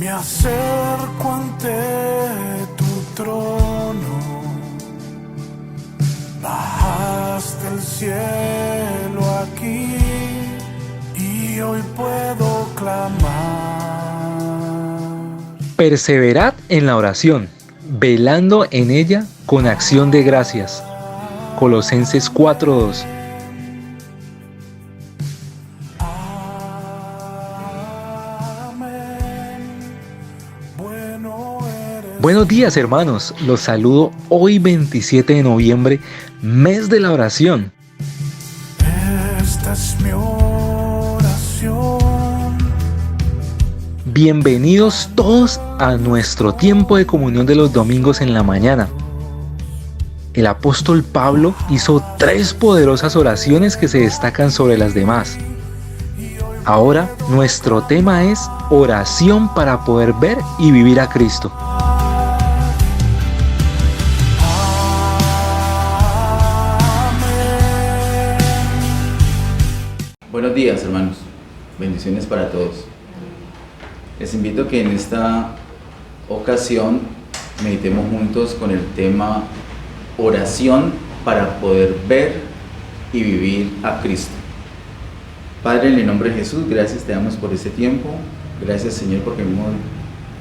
Me acerco ante tu trono, bajaste el cielo aquí y hoy puedo clamar. Perseverad en la oración, velando en ella con acción de gracias. Colosenses 4:2. Buenos días, hermanos, los saludo hoy 27 de noviembre, mes de la oración. Esta es mi oración. Bienvenidos todos a nuestro tiempo de comunión de los domingos en la mañana. El apóstol Pablo hizo 3 poderosas oraciones que se destacan sobre las demás. Ahora nuestro tema es oración para poder ver y vivir a Cristo. Buenos días, hermanos. Bendiciones para todos. Les invito a que en esta ocasión meditemos juntos con el tema oración para poder ver y vivir a Cristo. Padre, en el nombre de Jesús, gracias te damos por este tiempo. Gracias, Señor, porque hemos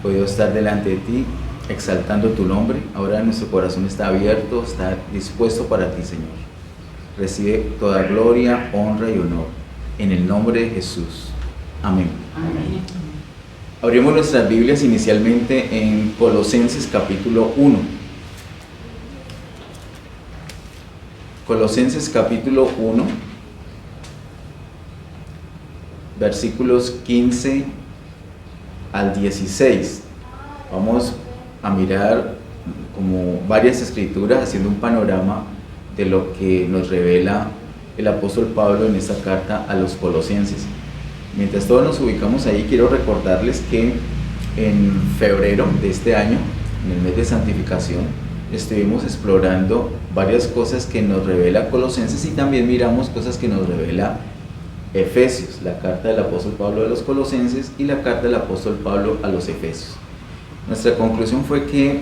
podido estar delante de ti, exaltando tu nombre. Ahora nuestro corazón está abierto, está dispuesto para ti, Señor. Recibe toda gloria, honra y honor. En el nombre de Jesús. Amén. Amén. Abrimos nuestras Biblias inicialmente en Colosenses capítulo 1. Colosenses capítulo 1, versículos 15 al 16. Vamos a mirar como varias escrituras, haciendo un panorama de lo que nos revela el apóstol Pablo en esta carta a los colosenses. Mientras todos nos ubicamos ahí, quiero recordarles que en febrero de este año, en el mes de santificación, estuvimos explorando varias cosas que nos revela Colosenses y también miramos cosas que nos revela Efesios, la carta del apóstol Pablo a los Colosenses y la carta del apóstol Pablo a los Efesios. Nuestra conclusión fue que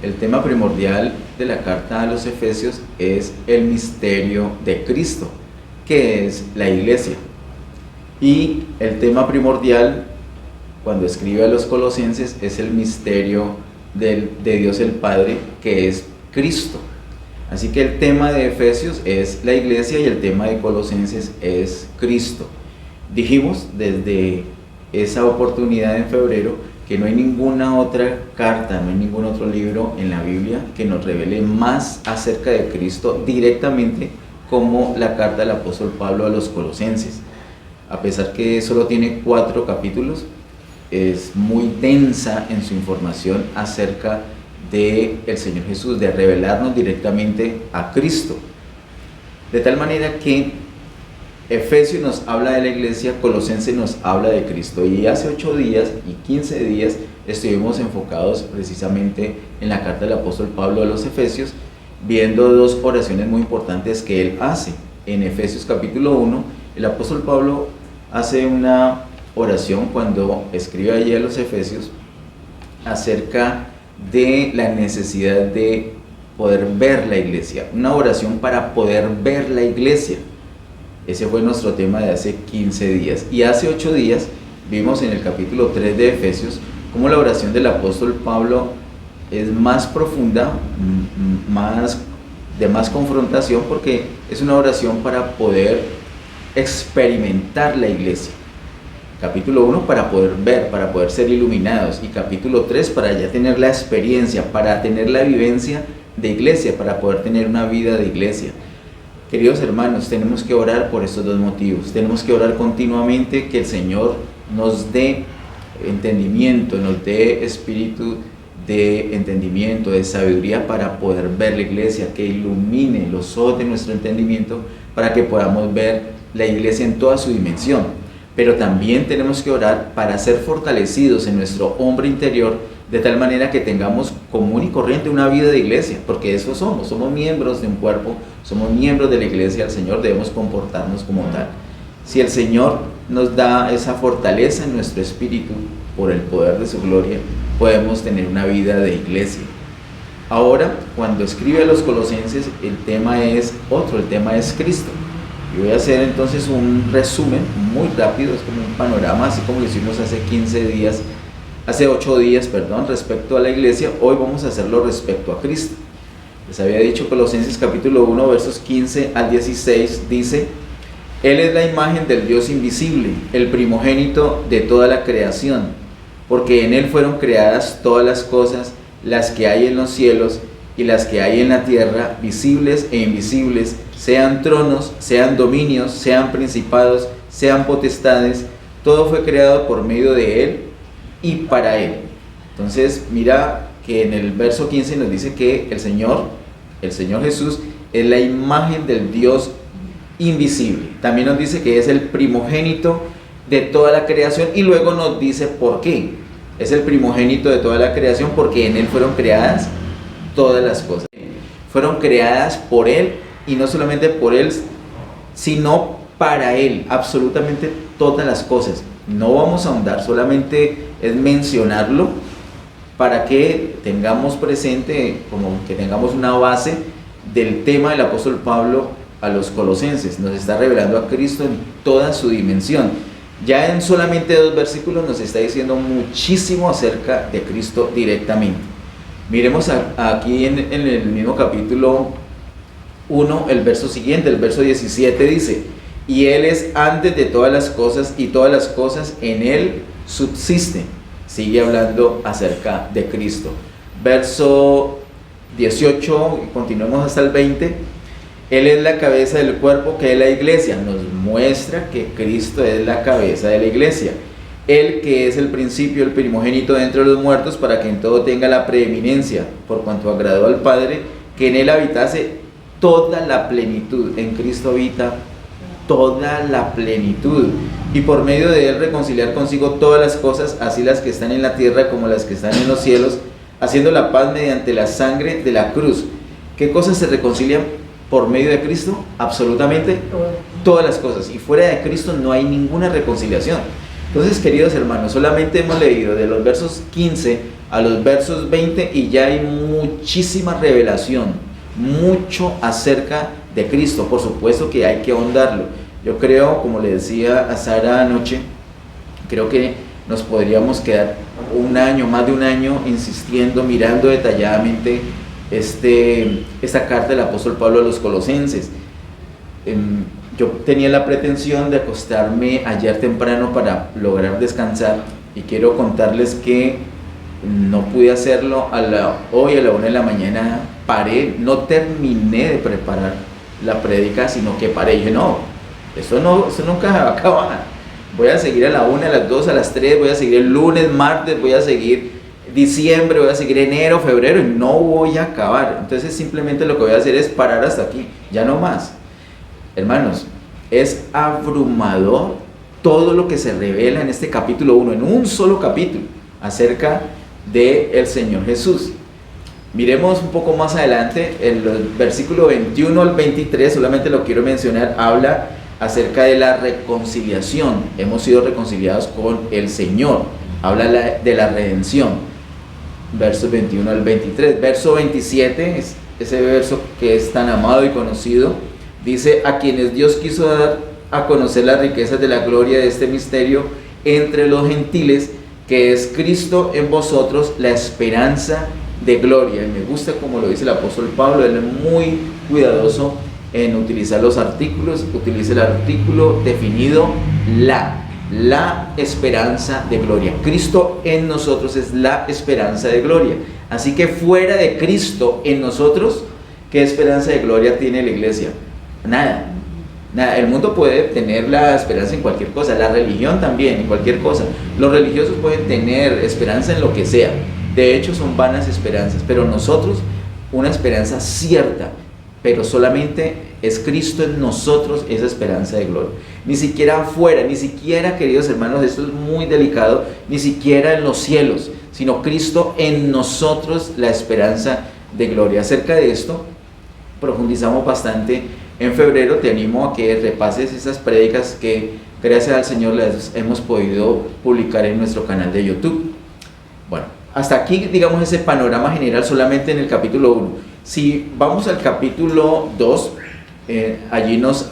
el tema primordial de la carta a los Efesios es el misterio de Cristo, que es la iglesia. Y el tema primordial, cuando escribe a los Colosenses, es el misterio de Dios el Padre, que es Cristo. Así que el tema de Efesios es la iglesia y el tema de Colosenses es Cristo. Dijimos desde esa oportunidad en febrero que no hay ninguna otra carta, no hay ningún otro libro en la Biblia que nos revele más acerca de Cristo directamente como la carta del apóstol Pablo a los Colosenses. A pesar que solo tiene 4 capítulos, es muy densa en su información acerca del Señor Jesús, de revelarnos directamente a Cristo. De tal manera que Efesios nos habla de la iglesia, Colosenses nos habla de Cristo. Y hace 8 días y 15 días estuvimos enfocados precisamente en la carta del apóstol Pablo a los Efesios, viendo 2 oraciones muy importantes que él hace. En Efesios capítulo 1, el apóstol Pablo hace una oración cuando escribe allí a los Efesios acerca de la necesidad de poder ver la iglesia, una oración para poder ver la iglesia. Ese fue nuestro tema de hace 15 días. Y hace 8 días vimos en el capítulo 3 de Efesios cómo la oración del apóstol Pablo es más profunda, de más confrontación, porque es una oración para poder experimentar la iglesia. Capítulo 1 para poder ver, para poder ser iluminados, y capítulo 3 para ya tener la experiencia, para tener la vivencia de iglesia, para poder tener una vida de iglesia. Queridos hermanos, tenemos que orar por estos 2 motivos. Tenemos que orar continuamente que el Señor nos dé entendimiento, nos dé espíritu de entendimiento, de sabiduría para poder ver la iglesia, que ilumine los ojos de nuestro entendimiento para que podamos ver la iglesia en toda su dimensión. Pero también tenemos que orar para ser fortalecidos en nuestro hombre interior, de tal manera que tengamos común y corriente una vida de iglesia, porque eso somos miembros de un cuerpo, somos miembros de la iglesia del Señor, debemos comportarnos como tal. Si el Señor nos da esa fortaleza en nuestro espíritu, por el poder de su gloria, podemos tener una vida de iglesia. Ahora, cuando escribe a los colosenses, el tema es otro, el tema es Cristo. Y voy a hacer entonces un resumen muy rápido, es como un panorama, así como lo hicimos hace 8 días, respecto a la iglesia. Hoy vamos a hacerlo respecto a Cristo. Les había dicho Colosenses capítulo 1, versos 15 al 16, dice: Él es la imagen del Dios invisible, el primogénito de toda la creación, porque en Él fueron creadas todas las cosas, las que hay en los cielos y las que hay en la tierra, visibles e invisibles, sean tronos, sean dominios, sean principados, sean potestades. Todo fue creado por medio de Él y para Él. Entonces mira que en el verso 15 nos dice que el Señor Jesús es la imagen del Dios invisible. También nos dice que es el primogénito de toda la creación, y luego nos dice por qué. Es el primogénito de toda la creación porque en Él fueron creadas todas las cosas. Fueron creadas por Él, y no solamente por Él, sino para Él, absolutamente todas las cosas. No vamos a ahondar, solamente es mencionarlo para que tengamos presente, como que tengamos una base del tema del apóstol Pablo a los colosenses. Nos está revelando a Cristo en toda su dimensión. Ya en solamente 2 versículos nos está diciendo muchísimo acerca de Cristo directamente. Miremos aquí en el mismo capítulo 1, el verso siguiente, el verso 17 dice: y Él es antes de todas las cosas, y todas las cosas en Él subsisten. Sigue hablando acerca de Cristo. Verso 18, continuemos hasta el 20. Él es la cabeza del cuerpo, que es la iglesia. Nos muestra que Cristo es la cabeza de la iglesia. Él que es el principio, el primogénito de entre los muertos, para que en todo tenga la preeminencia, por cuanto agradó al Padre que en Él habitase toda la plenitud. En Cristo habita toda la plenitud, y por medio de Él reconciliar consigo todas las cosas, así las que están en la tierra como las que están en los cielos, haciendo la paz mediante la sangre de la cruz. ¿Qué cosas se reconcilian por medio de Cristo? Absolutamente todas las cosas, y fuera de Cristo no hay ninguna reconciliación. Entonces, queridos hermanos, solamente hemos leído de los versos 15 a los versos 20 y ya hay muchísima revelación, mucho acerca de Cristo. Por supuesto que hay que ahondarlo. Yo creo, como le decía a Sara anoche, creo que nos podríamos quedar más de un año insistiendo, mirando detalladamente esta carta del apóstol Pablo a los colosenses. Yo tenía la pretensión de acostarme ayer temprano para lograr descansar, y quiero contarles que no pude hacerlo. Hoy a la 1 de la mañana paré, no terminé de preparar la prédica, sino que paré y dije: no, eso nunca se va a acabar. Voy a seguir a la 1, a las 2, a las 3, voy a seguir el lunes, martes, voy a seguir diciembre, voy a seguir enero, febrero, y no voy a acabar. Entonces simplemente lo que voy a hacer es parar hasta aquí, ya no más. Hermanos, es abrumador todo lo que se revela en este capítulo 1, en un solo capítulo, acerca del Señor Jesús. Miremos un poco más adelante, en el versículo 21 al 23, solamente lo quiero mencionar, habla acerca de la reconciliación. Hemos sido reconciliados con el Señor, habla de la redención. Versos 21 al 23. Verso 27, es ese verso que es tan amado y conocido, dice: a quienes Dios quiso dar a conocer las riquezas de la gloria de este misterio entre los gentiles, que es Cristo en vosotros, la esperanza de gloria. Y me gusta como lo dice el apóstol Pablo, él es muy cuidadoso en utilizar los artículos. Utiliza el artículo definido la esperanza de gloria. Cristo en nosotros es la esperanza de gloria. Así que fuera de Cristo en nosotros, ¿qué esperanza de gloria tiene la iglesia? Nada. El mundo puede tener la esperanza en cualquier cosa, la religión también, en cualquier cosa. Los religiosos pueden tener esperanza en lo que sea. De hecho, son vanas esperanzas, pero nosotros, una esperanza cierta, pero solamente es Cristo en nosotros, esa esperanza de gloria. Ni siquiera afuera, ni siquiera, queridos hermanos, esto es muy delicado, ni siquiera en los cielos, sino Cristo en nosotros, la esperanza de gloria. Acerca de esto profundizamos bastante en febrero. Te animo a que repases esas prédicas que gracias al Señor las hemos podido publicar en nuestro canal de YouTube. Bueno, hasta aquí digamos ese panorama general solamente en el capítulo 1. Si vamos al capítulo 2, allí nos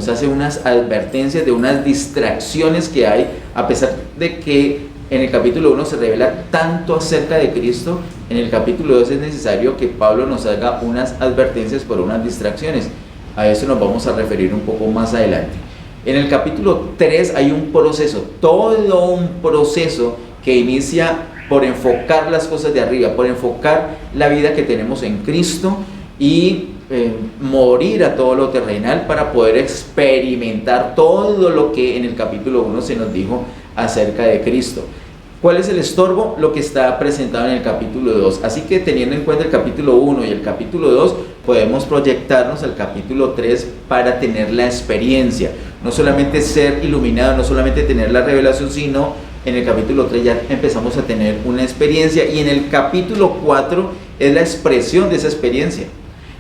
hace unas advertencias de unas distracciones que hay, a pesar de que en el capítulo 1 se revela tanto acerca de Cristo. En el capítulo 2 es necesario que Pablo nos haga unas advertencias por unas distracciones. A eso nos vamos a referir un poco más adelante. En el capítulo 3 hay un proceso, todo un proceso que inicia por enfocar las cosas de arriba, por enfocar la vida que tenemos en Cristo y morir a todo lo terrenal para poder experimentar todo lo que en el capítulo 1 se nos dijo acerca de Cristo. ¿Cuál es el estorbo? Lo que está presentado en el capítulo 2. Así que teniendo en cuenta el capítulo 1 y el capítulo 2, podemos proyectarnos al capítulo 3 para tener la experiencia. No solamente ser iluminado, no solamente tener la revelación, sino en el capítulo 3 ya empezamos a tener una experiencia, y en el capítulo 4 es la expresión de esa experiencia.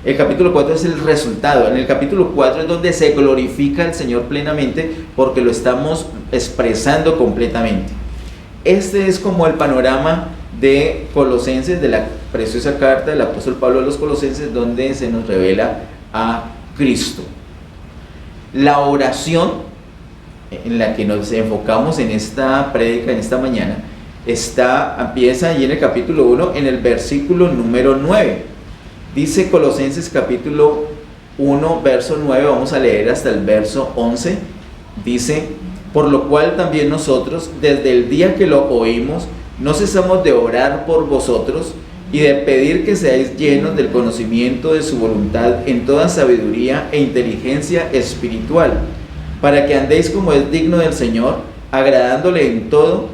El capítulo 4 es el resultado. En el capítulo 4 es donde se glorifica al Señor plenamente, porque lo estamos expresando completamente. Este es como el panorama de Colosenses, de la preciosa carta del apóstol Pablo a los Colosenses, donde se nos revela a Cristo. La oración en la que nos enfocamos en esta prédica, en esta mañana, empieza allí en el capítulo 1, en el versículo número 9. Dice Colosenses capítulo 1, verso 9, vamos a leer hasta el verso 11. Dice: por lo cual también nosotros, desde el día que lo oímos, no cesamos de orar por vosotros y de pedir que seáis llenos del conocimiento de su voluntad en toda sabiduría e inteligencia espiritual, para que andéis como es digno del Señor, agradándole en todo,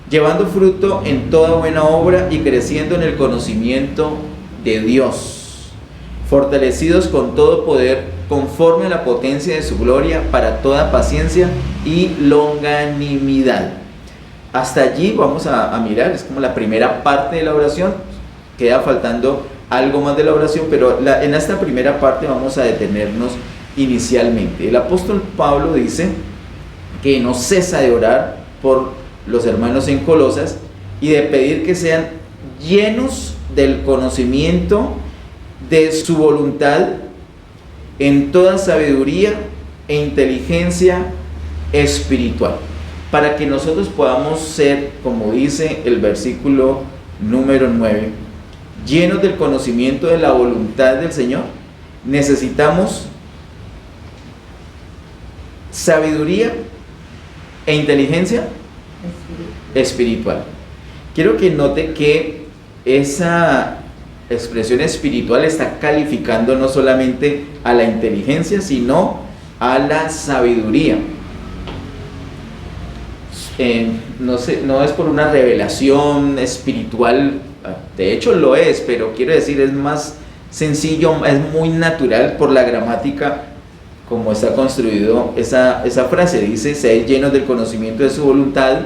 llevando fruto en toda buena obra y creciendo en el conocimiento de Dios, fortalecidos con todo poder conforme a la potencia de su gloria, para toda paciencia y longanimidad. Hasta allí vamos a mirar, es como la primera parte de la oración. Queda faltando algo más de la oración, pero en esta primera parte vamos a detenernos inicialmente. El apóstol Pablo dice que no cesa de orar por los hermanos en Colosas y de pedir que sean llenos del conocimiento de su voluntad en toda sabiduría e inteligencia espiritual, para que nosotros podamos ser, como dice el versículo número 9, llenos del conocimiento de la voluntad del Señor. Necesitamos sabiduría e inteligencia espiritual. Quiero que note que esa expresión espiritual está calificando no solamente a la inteligencia, sino a la sabiduría. No es por una revelación espiritual, de hecho lo es, pero quiero decir, es más sencillo, es muy natural por la gramática como está construido esa frase. Dice: seáis llenos del conocimiento de su voluntad.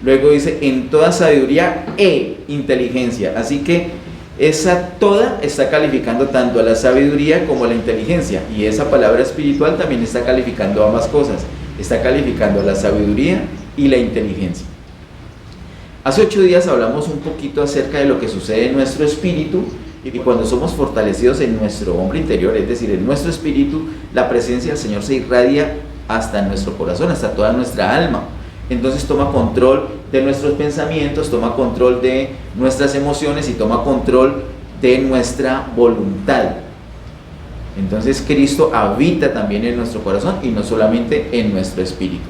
Luego dice: en toda sabiduría e inteligencia. Así que esa toda está calificando tanto a la sabiduría como a la inteligencia, y esa palabra espiritual también está calificando ambas cosas, está calificando a la sabiduría y la inteligencia. Hace 8 días hablamos un poquito acerca de lo que sucede en nuestro espíritu, y cuando somos fortalecidos en nuestro hombre interior, es decir, en nuestro espíritu, la presencia del Señor se irradia hasta nuestro corazón, hasta toda nuestra alma. Entonces toma control de nuestros pensamientos, toma control de nuestras emociones y toma control de nuestra voluntad. Entonces Cristo habita también en nuestro corazón y no solamente en nuestro espíritu.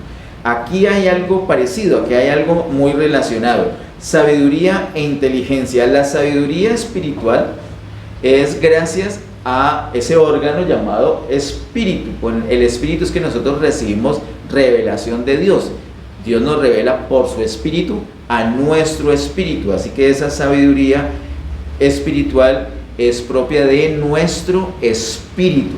Aquí hay algo parecido, aquí hay algo muy relacionado: sabiduría e inteligencia. La sabiduría espiritual es gracias a ese órgano llamado espíritu. Con el espíritu es que nosotros recibimos revelación de Dios. Dios nos revela por su espíritu a nuestro espíritu. Así que esa sabiduría espiritual es propia de nuestro espíritu.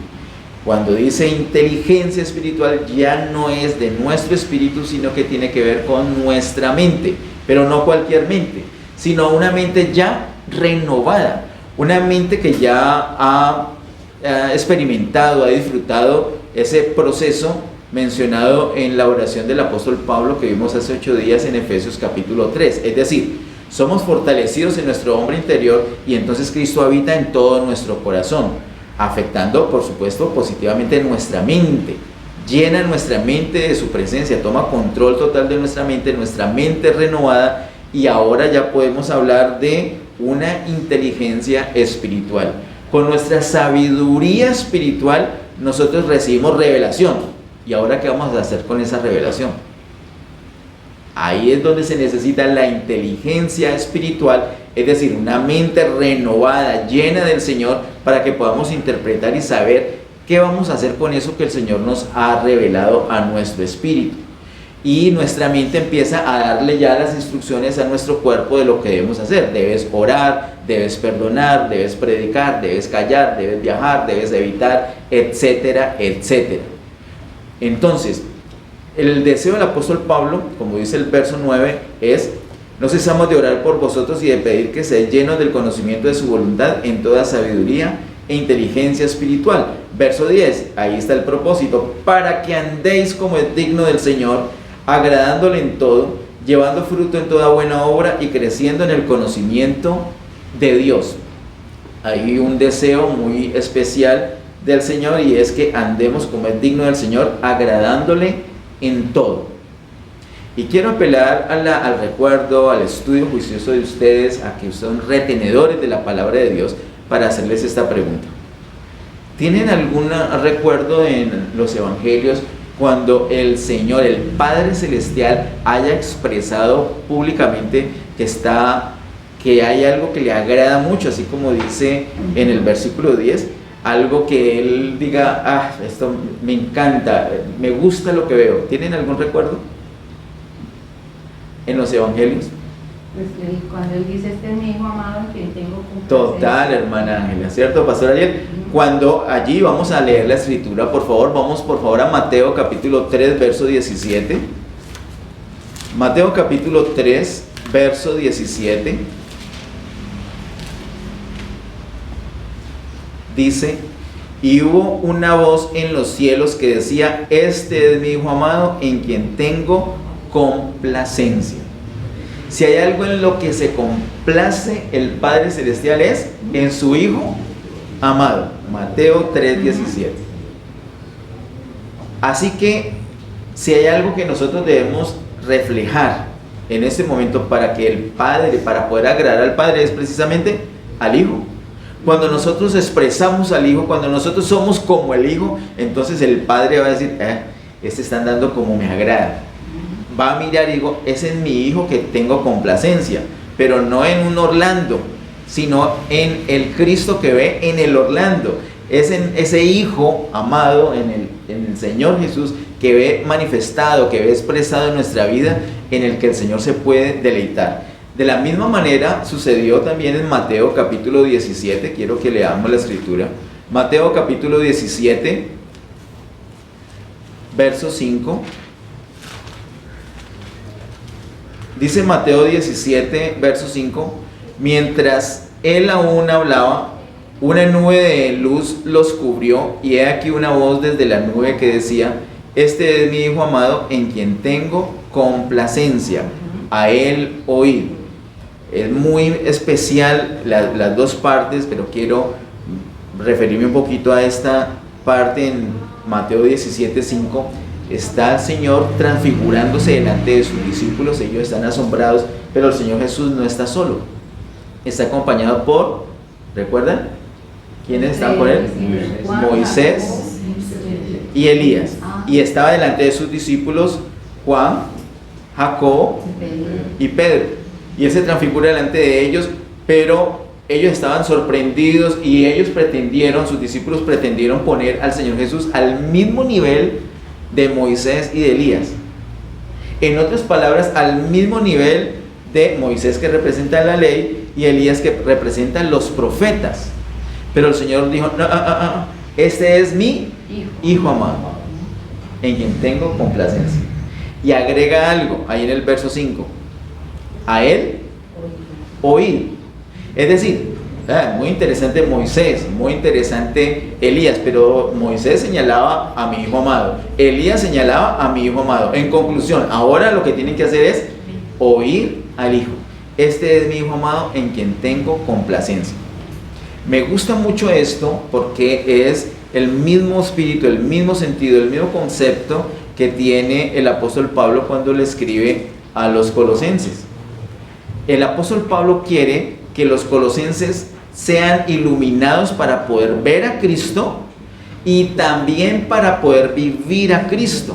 Cuando dice inteligencia espiritual, ya no es de nuestro espíritu, sino que tiene que ver con nuestra mente. Pero no cualquier mente, sino una mente ya renovada. Una mente que ya ha experimentado, ha disfrutado ese proceso mencionado en la oración del apóstol Pablo que vimos hace 8 días en Efesios capítulo 3. Es decir, somos fortalecidos en nuestro hombre interior y entonces Cristo habita en todo nuestro corazón, afectando, por supuesto, positivamente nuestra mente. Llena nuestra mente de su presencia, toma control total de nuestra mente renovada, y ahora ya podemos hablar de una inteligencia espiritual. Con nuestra sabiduría espiritual nosotros recibimos revelación. ¿Y ahora qué vamos a hacer con esa revelación? Ahí es donde se necesita la inteligencia espiritual, es decir, una mente renovada, llena del Señor, para que podamos interpretar y saber qué vamos a hacer con eso que el Señor nos ha revelado a nuestro espíritu. Y nuestra mente empieza a darle ya las instrucciones a nuestro cuerpo de lo que debemos hacer. Debes orar, debes perdonar, debes predicar, debes callar, debes viajar, debes evitar, etcétera, etcétera. Entonces, el deseo del apóstol Pablo, como dice el verso 9, es: no cesamos de orar por vosotros y de pedir que seáis llenos del conocimiento de su voluntad en toda sabiduría e inteligencia espiritual. Verso 10, ahí está el propósito: para que andéis como es digno del Señor, agradándole en todo, llevando fruto en toda buena obra y creciendo en el conocimiento de Dios. Hay un deseo muy especial del Señor, y es que andemos como es digno del Señor, agradándole en todo. Y quiero apelar al recuerdo, al estudio juicioso de ustedes, a que son retenedores de la palabra de Dios, para hacerles esta pregunta. ¿Tienen algún recuerdo en los evangelios cuando el Señor, el Padre Celestial, haya expresado públicamente que hay algo que le agrada mucho, así como dice en el versículo 10, algo que Él diga: esto me encanta, me gusta lo que veo? ¿Tienen algún recuerdo en los evangelios? Pues cuando Él dice: este es mi hijo amado en quien tengo complacencia. Total, hermana Ángela, ¿cierto, pastor Ariel? Cuando allí vamos a leer la escritura, por favor, vamos por favor a Mateo capítulo 3, verso 17. Mateo capítulo 3, verso 17. Dice: y hubo una voz en los cielos que decía: este es mi hijo amado en quien tengo complacencia. Si hay algo en lo que se complace el Padre Celestial, es en su Hijo amado. Mateo 3:17. Así que si hay algo que nosotros debemos reflejar en este momento para que el Padre, para poder agradar al Padre, es precisamente al Hijo. Cuando nosotros expresamos al Hijo, cuando nosotros somos como el Hijo, entonces el Padre va a decir: este está andando como me agrada. Va a mirar y digo: ese es mi hijo que tengo complacencia, pero no en un Orlando, sino en el Cristo que ve en el Orlando. Es en ese hijo amado, en el Señor Jesús, que ve manifestado, que ve expresado en nuestra vida, en el que el Señor se puede deleitar. De la misma manera sucedió también en Mateo capítulo 17. Quiero que leamos la escritura. Mateo capítulo 17, verso 5. Dice Mateo 17, verso 5: mientras él aún hablaba, una nube de luz los cubrió, y he aquí una voz desde la nube que decía: este es mi hijo amado en quien tengo complacencia, a él oíd. Es muy especial las dos partes, pero quiero referirme un poquito a esta parte. En Mateo 17, 5 está el Señor transfigurándose delante de sus discípulos. Ellos están asombrados, pero el Señor Jesús no está solo, está acompañado por, ¿recuerdan? ¿Quiénes están por él? Moisés y Elías. Y estaba delante de sus discípulos Juan, Jacobo y Pedro. Y él se transfigura delante de ellos, pero ellos estaban sorprendidos y ellos sus discípulos pretendieron poner al Señor Jesús al mismo nivel de Moisés y de Elías. En otras palabras, al mismo nivel de Moisés, que representa la ley, y Elías, que representa los profetas. Pero el Señor dijo: no, este es mi hijo amado, en quien tengo complacencia. Y agrega algo ahí en el verso 5: a él oíd. Es decir, Muy interesante Moisés, muy interesante Elías, pero Moisés señalaba a mi hijo amado, Elías señalaba a mi hijo amado. En conclusión, ahora lo que tienen que hacer es oír al hijo. Este es mi hijo amado en quien tengo complacencia. Me gusta mucho esto porque es el mismo espíritu, el mismo sentido, el mismo concepto que tiene el apóstol Pablo cuando le escribe a los colosenses. El apóstol Pablo quiere que los colosenses sean iluminados para poder ver a Cristo y también para poder vivir a Cristo.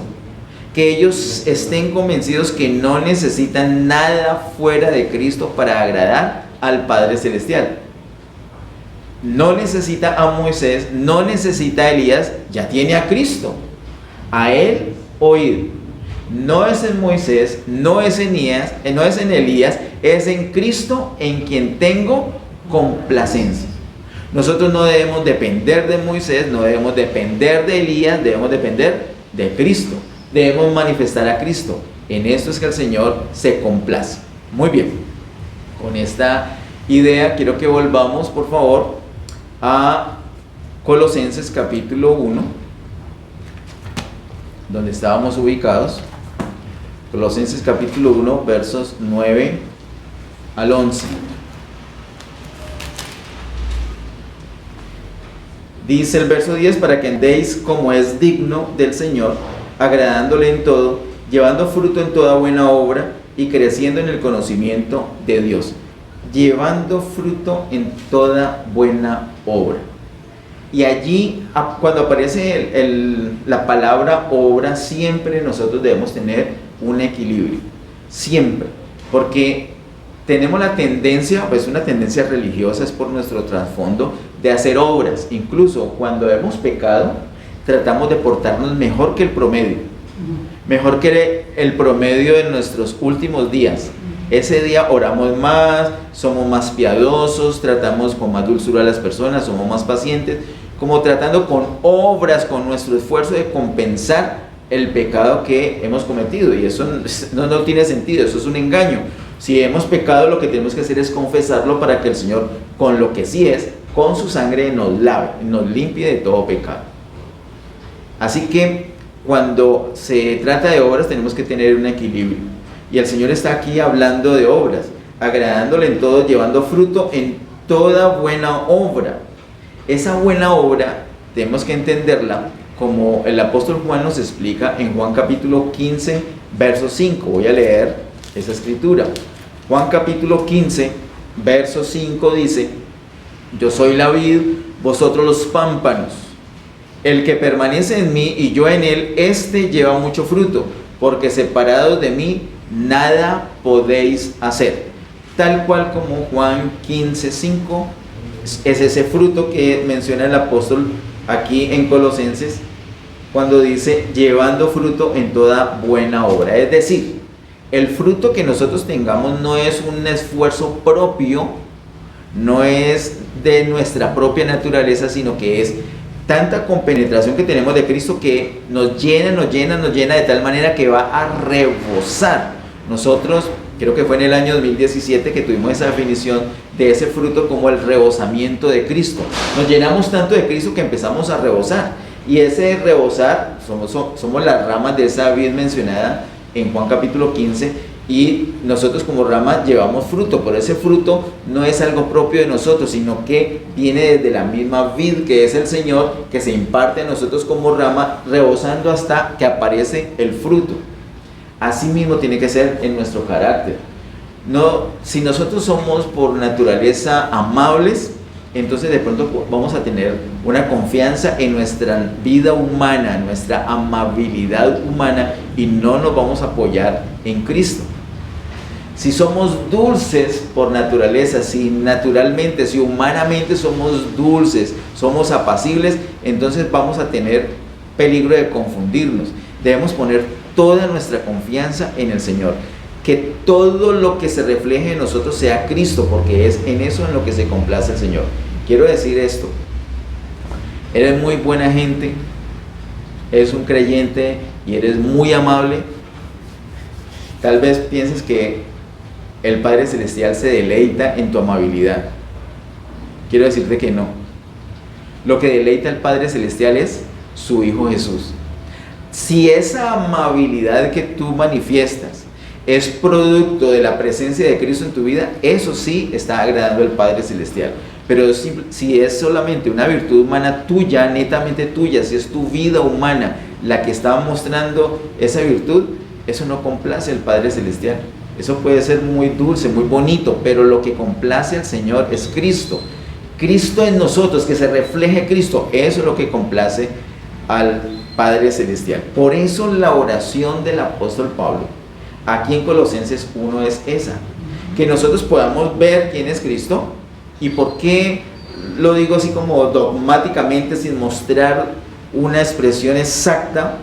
Que ellos estén convencidos que no necesitan nada fuera de Cristo para agradar al Padre Celestial. No necesita a Moisés, no necesita a Elías, ya tiene a Cristo. A él oír. No es en Moisés, no es en Elías, es en Cristo en quien tengo complacencia. Nosotros no debemos depender de Moisés, no debemos depender de Elías, debemos depender de Cristo. Debemos manifestar a Cristo. En esto es que el Señor se complace. Muy bien. Con esta idea quiero que volvamos, por favor, a Colosenses capítulo 1, donde estábamos ubicados. Colosenses capítulo 1, versos 9 al 11. Dice el verso 10: para que andéis como es digno del Señor, agradándole en todo, llevando fruto en toda buena obra y creciendo en el conocimiento de Dios. Llevando fruto en toda buena obra. Y allí, cuando aparece la palabra obra, siempre nosotros debemos tener un equilibrio. Siempre. Porque tenemos la tendencia, pues una tendencia religiosa, es por nuestro trasfondo, de hacer obras. Incluso cuando hemos pecado, tratamos de portarnos mejor que el promedio. Mejor que el promedio de nuestros últimos días. Ese día oramos más, somos más piadosos, tratamos con más dulzura a las personas, somos más pacientes, como tratando con obras, con nuestro esfuerzo de compensar el pecado que hemos cometido. Y eso no tiene sentido, eso es un engaño. Si hemos pecado, lo que tenemos que hacer es confesarlo para que el Señor, con lo que sí es, con su sangre nos lave, nos limpie de todo pecado. Así que cuando se trata de obras tenemos que tener un equilibrio. Y el Señor está aquí hablando de obras, agradándole en todo, llevando fruto en toda buena obra. Esa buena obra tenemos que entenderla como el apóstol Juan nos explica en Juan capítulo 15, verso 5. Voy a leer esa escritura. Juan capítulo 15, verso 5 dice: yo soy la vid, vosotros los pámpanos. El que permanece en mí y yo en él, éste lleva mucho fruto, porque separados de mí nada podéis hacer. Tal cual como Juan 15:5 es ese fruto que menciona el apóstol aquí en Colosenses, cuando dice llevando fruto en toda buena obra. Es decir, el fruto que nosotros tengamos no es un esfuerzo propio, no es de nuestra propia naturaleza, sino que es tanta compenetración que tenemos de Cristo que nos llena de tal manera que va a rebosar. Nosotros, creo que fue en el año 2017 que tuvimos esa definición de ese fruto como el rebosamiento de Cristo. Nos llenamos tanto de Cristo que empezamos a rebosar. Y ese rebosar, somos las ramas de esa vid mencionada en Juan capítulo 15, y nosotros como ramas llevamos fruto, pero ese fruto no es algo propio de nosotros, sino que viene desde la misma vid que es el Señor, que se imparte a nosotros como rama, rebosando hasta que aparece el fruto. Así mismo tiene que ser en nuestro carácter. No, si nosotros somos por naturaleza amables, entonces de pronto vamos a tener una confianza en nuestra vida humana, en nuestra amabilidad humana, y no nos vamos a apoyar en Cristo. Si somos dulces por naturaleza, si humanamente somos dulces, somos apacibles, entonces vamos a tener peligro de confundirnos. Debemos poner toda nuestra confianza en el Señor. Que todo lo que se refleje en nosotros sea Cristo, porque es en eso en lo que se complace el Señor. Quiero decir esto: eres muy buena gente, eres un creyente y eres muy amable. Tal vez pienses que el Padre Celestial se deleita en tu amabilidad. quiero decirte que no. Lo que deleita al Padre Celestial es su Hijo Jesús. Si esa amabilidad que tú manifiestas es producto de la presencia de Cristo en tu vida, eso sí está agradando al Padre Celestial. Pero si es solamente una virtud humana tuya, netamente tuya, si es tu vida humana la que está mostrando esa virtud, eso no complace al Padre Celestial. Eso puede ser muy dulce, muy bonito, pero lo que complace al Señor es Cristo. Cristo en nosotros, que se refleje Cristo, eso es lo que complace al Padre Celestial. Por eso la oración del apóstol Pablo aquí en Colosenses 1 es esa, que nosotros podamos ver quién es Cristo. ¿Y por qué lo digo así como dogmáticamente, sin mostrar una expresión exacta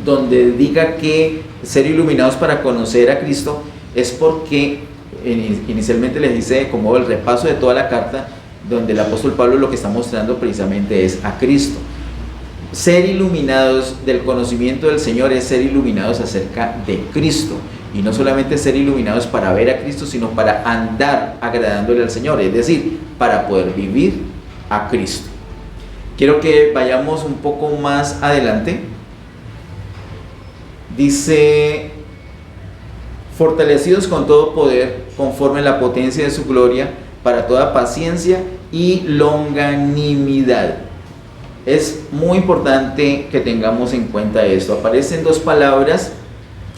donde diga que ser iluminados para conocer a Cristo? Es porque inicialmente les hice como el repaso de toda la carta, donde el apóstol Pablo lo que está mostrando precisamente es a Cristo. Ser iluminados del conocimiento del Señor es ser iluminados acerca de Cristo, y no solamente ser iluminados para ver a Cristo, sino para andar agradándole al Señor, es decir, para poder vivir a Cristo. Quiero que vayamos un poco más adelante. Dice: fortalecidos con todo poder, conforme a la potencia de su gloria, para toda paciencia y longanimidad. Es muy importante que tengamos en cuenta esto. Aparecen dos palabras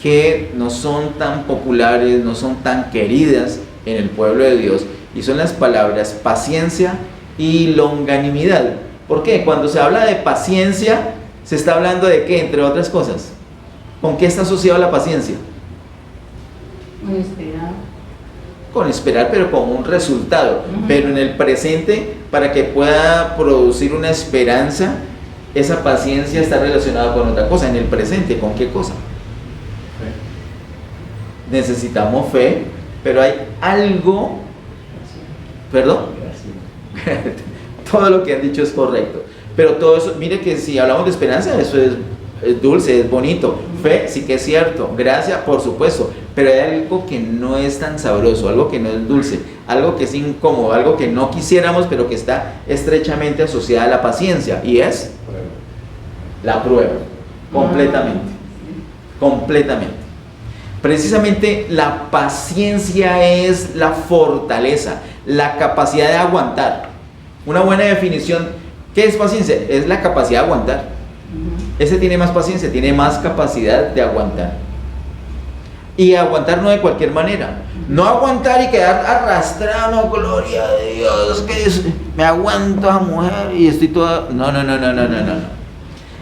que no son tan populares, no son tan queridas en el pueblo de Dios, y son las palabras paciencia y longanimidad. ¿Por qué? Cuando se habla de paciencia, se está hablando de ¿qué? Entre otras cosas. ¿Con qué está asociada la paciencia? Con esperar. Con esperar, pero con un resultado. Pero en el presente, para que pueda producir una esperanza, esa paciencia está relacionada con otra cosa. En el presente, ¿con qué cosa? Fe. Necesitamos fe, pero hay algo. ¿Perdón? Todo lo que han dicho es correcto. Pero todo eso, mire que si hablamos de esperanza, eso es dulce, es bonito. Fe, sí que es cierto. Gracia, por supuesto. Pero hay algo que no es tan sabroso, algo que no es dulce, algo que es incómodo, algo que no quisiéramos, pero que está estrechamente asociada a la paciencia, y es la prueba. Completamente. Completamente. Precisamente la paciencia es la fortaleza, la capacidad de aguantar. Una buena definición, ¿qué es paciencia? Es la capacidad de aguantar. Ese tiene más paciencia, tiene más capacidad de aguantar. Y aguantar no de cualquier manera. No aguantar y quedar arrastrado, no, gloria a Dios, que me aguanto a mujer y estoy toda... No.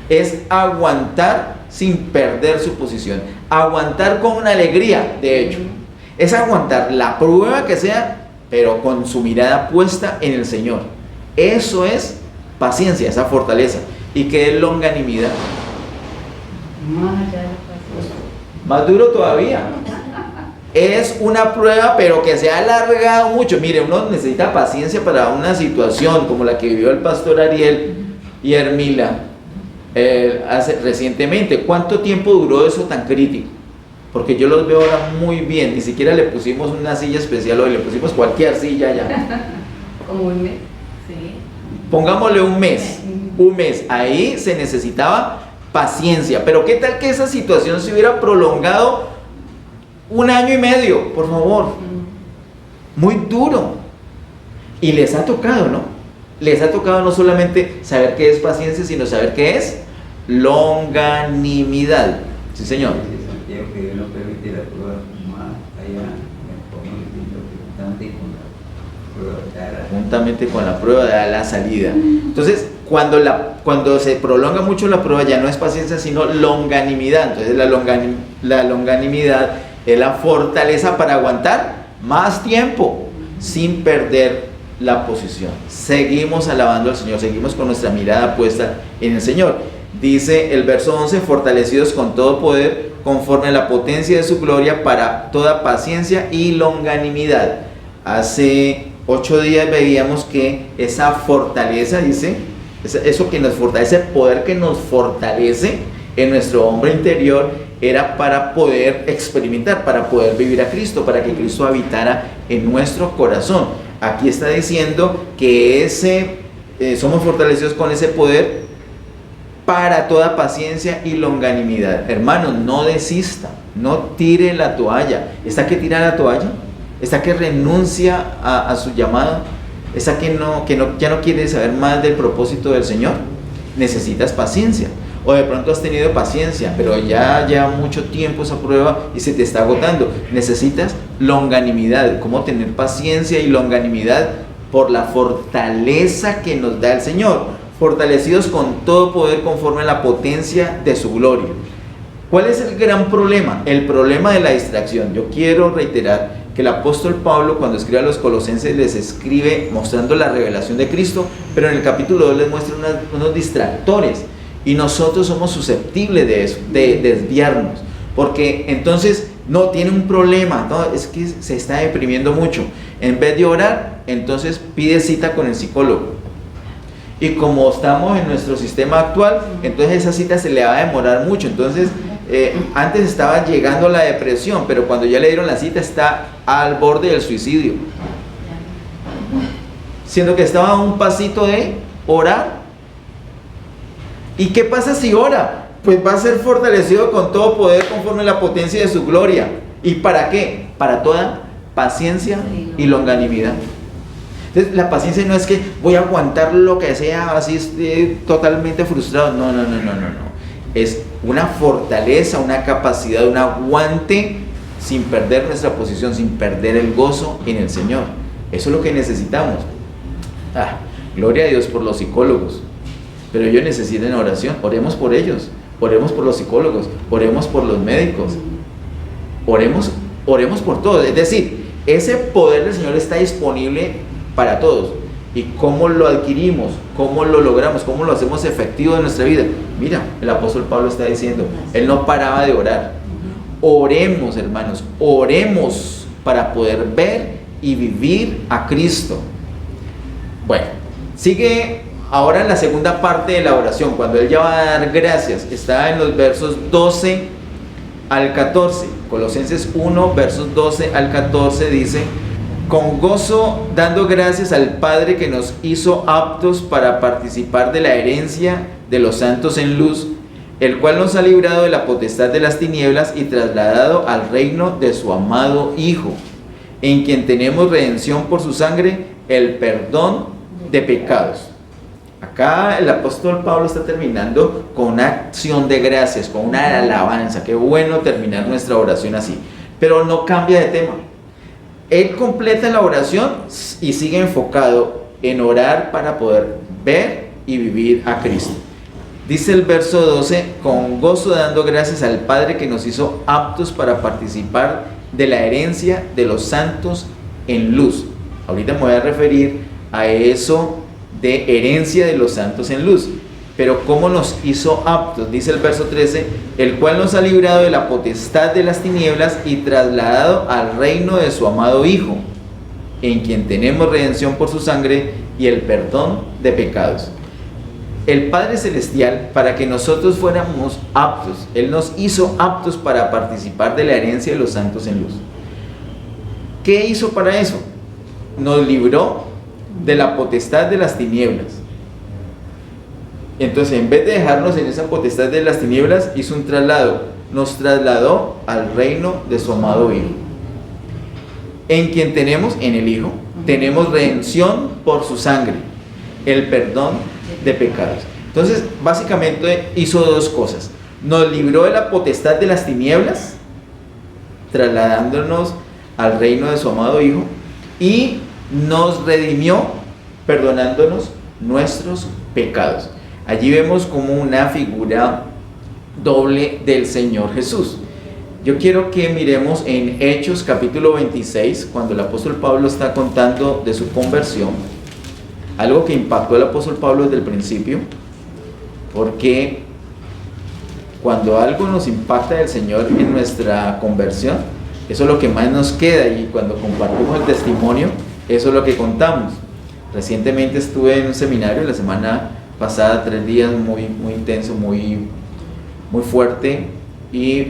Es aguantar sin perder su posición. Aguantar con una alegría, de hecho. Es aguantar la prueba que sea, pero con su mirada puesta en el Señor. Eso es paciencia, esa fortaleza. ¿Y qué es longanimidad? Más allá de la paciencia. Más duro todavía. Es una prueba, pero que se ha alargado mucho. Mire, uno necesita paciencia para una situación como la que vivió el pastor Ariel y Hermila recientemente. ¿Cuánto tiempo duró eso tan crítico? Porque yo los veo ahora muy bien. Ni siquiera le pusimos una silla especial hoy, le pusimos cualquier silla ya. Como un mes. Sí. Pongámosle un mes. Un mes. Ahí se necesitaba paciencia. Pero ¿qué tal que esa situación se hubiera prolongado 1 año y medio? Por favor. Muy duro. Y les ha tocado, ¿no? Les ha tocado no solamente saber qué es paciencia, sino saber qué es longanimidad. Sí, señor. Que Dios nos permite la prueba más allá, juntamente con la prueba da la salida. Entonces, cuando se prolonga mucho la prueba, ya no es paciencia, sino longanimidad. Entonces, la longanimidad es la fortaleza para aguantar más tiempo sin perder la posición. Seguimos alabando al Señor, seguimos con nuestra mirada puesta en el Señor. Dice el verso 11: fortalecidos con todo poder, conforme a la potencia de su gloria, para toda paciencia y longanimidad. Hace 8 días veíamos que esa fortaleza, dice, eso que nos fortalece, ese poder que nos fortalece en nuestro hombre interior, era para poder experimentar, para poder vivir a Cristo, para que Cristo habitara en nuestro corazón. Aquí está diciendo que somos fortalecidos con ese poder para toda paciencia y longanimidad. Hermanos, no desista, no tire la toalla. ¿Está que tira la toalla? ¿Está que renuncia a su llamado? ¿Está que ya no quiere saber más del propósito del Señor? Necesitas paciencia. O de pronto has tenido paciencia, pero ya lleva mucho tiempo esa prueba y se te está agotando. Necesitas longanimidad. ¿Cómo tener paciencia y longanimidad? Por la fortaleza que nos da el Señor. Fortalecidos con todo poder conforme a la potencia de su gloria. ¿Cuál es el gran problema? El problema de la distracción. Yo quiero reiterar que el apóstol Pablo, cuando escribe a los colosenses, les escribe mostrando la revelación de Cristo, pero en el capítulo 2 les muestra unos distractores. Y nosotros somos susceptibles de eso, de desviarnos. Porque entonces no tiene un problema, no, es que se está deprimiendo mucho. En vez de orar, entonces pide cita con el psicólogo. Y como estamos en nuestro sistema actual, entonces esa cita se le va a demorar mucho. Entonces, antes estaba llegando la depresión, pero cuando ya le dieron la cita está al borde del suicidio. Siendo que estaba a un pasito de orar. ¿Y qué pasa si ora? Pues va a ser fortalecido con todo poder conforme a la potencia de su gloria. ¿Y para qué? Para toda paciencia y longanimidad. Entonces, la paciencia no es que voy a aguantar lo que sea, así esté totalmente frustrado. No. Es una fortaleza, una capacidad, un aguante sin perder nuestra posición, sin perder el gozo en el Señor. Eso es lo que necesitamos. Gloria a Dios por los psicólogos. Pero ellos necesitan oración. Oremos por ellos. Oremos por los psicólogos. Oremos por los médicos. Oremos por todos. Es decir, ese poder del Señor está disponible para todos. ¿Y cómo lo adquirimos? ¿Cómo lo logramos? ¿Cómo lo hacemos efectivo en nuestra vida? Mira, el apóstol Pablo está diciendo, él no paraba de orar. Oremos, hermanos, oremos para poder ver y vivir a Cristo. Bueno, sigue ahora en la segunda parte de la oración, cuando él ya va a dar gracias. Está en los versos 12 al 14. Colosenses 1, versos 12 al 14 dice: con gozo dando gracias al Padre que nos hizo aptos para participar de la herencia de los santos en luz, el cual nos ha librado de la potestad de las tinieblas y trasladado al reino de su amado Hijo, en quien tenemos redención por su sangre, el perdón de pecados. Acá el apóstol Pablo está terminando con una acción de gracias, con una alabanza. Qué bueno terminar nuestra oración así, pero no cambia de tema. Él completa la oración y sigue enfocado en orar para poder ver y vivir a Cristo. Dice el verso 12: con gozo dando gracias al Padre que nos hizo aptos para participar de la herencia de los santos en luz. Ahorita me voy a referir a eso de herencia de los santos en luz. Pero ¿cómo nos hizo aptos? Dice el verso 13: el cual nos ha librado de la potestad de las tinieblas y trasladado al reino de su amado Hijo, en quien tenemos redención por su sangre y el perdón de pecados. El Padre Celestial, para que nosotros fuéramos aptos, Él nos hizo aptos para participar de la herencia de los santos en luz. ¿Qué hizo para eso? Nos libró de la potestad de las tinieblas. Entonces, en vez de dejarnos en esa potestad de las tinieblas, hizo un traslado. Nos trasladó al reino de su amado Hijo, en quien tenemos, en el Hijo, tenemos redención por su sangre, el perdón de pecados. Entonces, básicamente hizo dos cosas. Nos libró de la potestad de las tinieblas, trasladándonos al reino de su amado Hijo, y nos redimió perdonándonos nuestros pecados. Allí vemos como una figura doble del Señor Jesús. Yo quiero que miremos en Hechos capítulo 26, cuando el apóstol Pablo está contando de su conversión, algo que impactó al apóstol Pablo desde el principio, porque cuando algo nos impacta del Señor en nuestra conversión, eso es lo que más nos queda, y cuando compartimos el testimonio, eso es lo que contamos. Recientemente estuve en un seminario la semana pasada, 3 días muy intenso, muy fuerte, y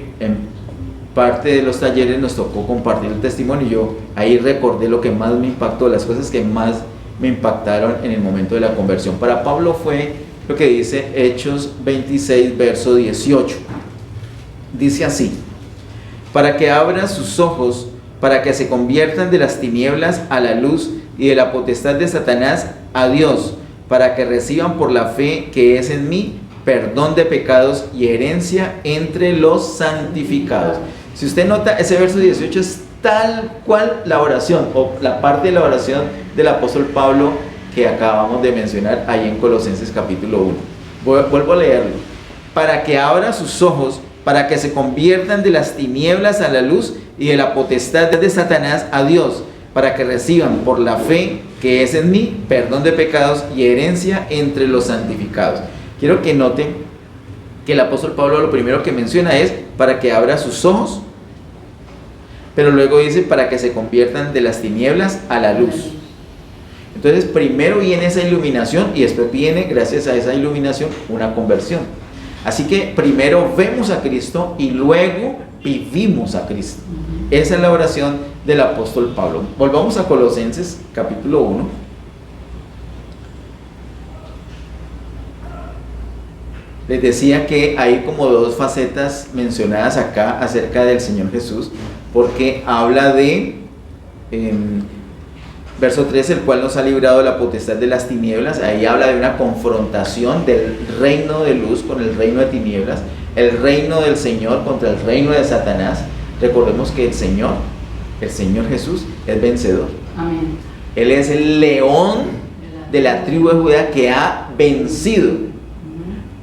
parte de los talleres nos tocó compartir el testimonio y yo ahí recordé lo que más me impactó, las cosas que más me impactaron en el momento de la conversión. Para Pablo fue lo que dice Hechos 26, verso 18. Dice así: para que abra sus ojos, para que se conviertan de las tinieblas a la luz y de la potestad de Satanás a Dios, para que reciban por la fe que es en mí perdón de pecados y herencia entre los santificados. Si usted nota, ese verso 18 es tal cual la oración, o la parte de la oración del apóstol Pablo que acabamos de mencionar ahí en Colosenses capítulo 1. Vuelvo a leerlo. Para que abra sus ojos, para que se conviertan de las tinieblas a la luz y de la potestad de Satanás a Dios, para que reciban por la fe que es en mí perdón de pecados y herencia entre los santificados. Quiero que noten que el apóstol Pablo lo primero que menciona es para que abra sus ojos, pero luego dice para que se conviertan de las tinieblas a la luz. Entonces primero viene esa iluminación y después viene, gracias a esa iluminación, una conversión. Así que primero vemos a Cristo y luego vivimos a Cristo. Esa es la oración del apóstol Pablo. Volvamos a Colosenses capítulo 1. Les decía que hay como dos facetas mencionadas acá acerca del Señor Jesús, porque habla de, verso 3, el cual nos ha librado de la potestad de las tinieblas. Ahí habla de una confrontación del reino de luz con el reino de tinieblas, el reino del Señor contra el reino de Satanás. Recordemos que el Señor Jesús es vencedor. Amén. Él es el león de la tribu de Judá que ha vencido.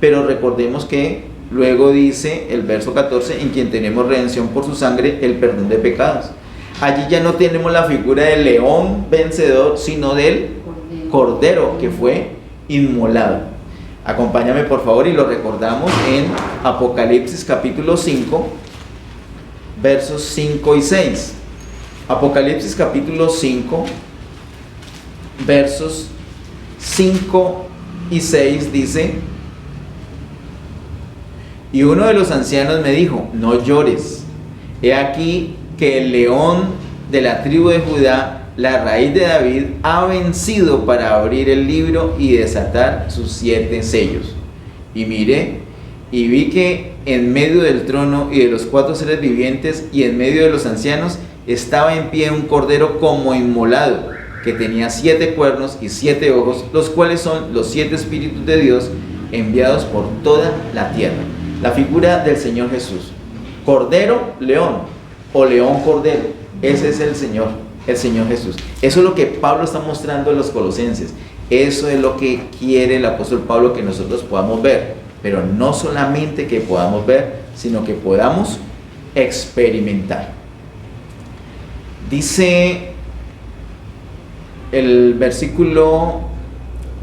Pero recordemos que luego dice el verso 14, en quien tenemos redención por su sangre, el perdón de pecados. Allí ya no tenemos la figura del león vencedor, sino del cordero que fue inmolado. Acompáñame por favor y lo recordamos en Apocalipsis capítulo 5, versos 5 y 6. Apocalipsis capítulo 5, versos 5 y 6 dice: y uno de los ancianos me dijo, no llores, he aquí que el león de la tribu de Judá, la raíz de David, ha vencido para abrir el libro y desatar sus 7 sellos. Y miré, y vi que en medio del trono y de los 4 seres vivientes y en medio de los ancianos estaba en pie un cordero como inmolado, que tenía 7 cuernos y 7 ojos, los cuales son los 7 espíritus de Dios enviados por toda la tierra. La figura del Señor Jesús, cordero, león, o león, cordero, ese es el Señor Jesús. Eso es lo que Pablo está mostrando en los Colosenses. Eso es lo que quiere el apóstol Pablo que nosotros podamos ver, pero no solamente que podamos ver, sino que podamos experimentar. Dice el versículo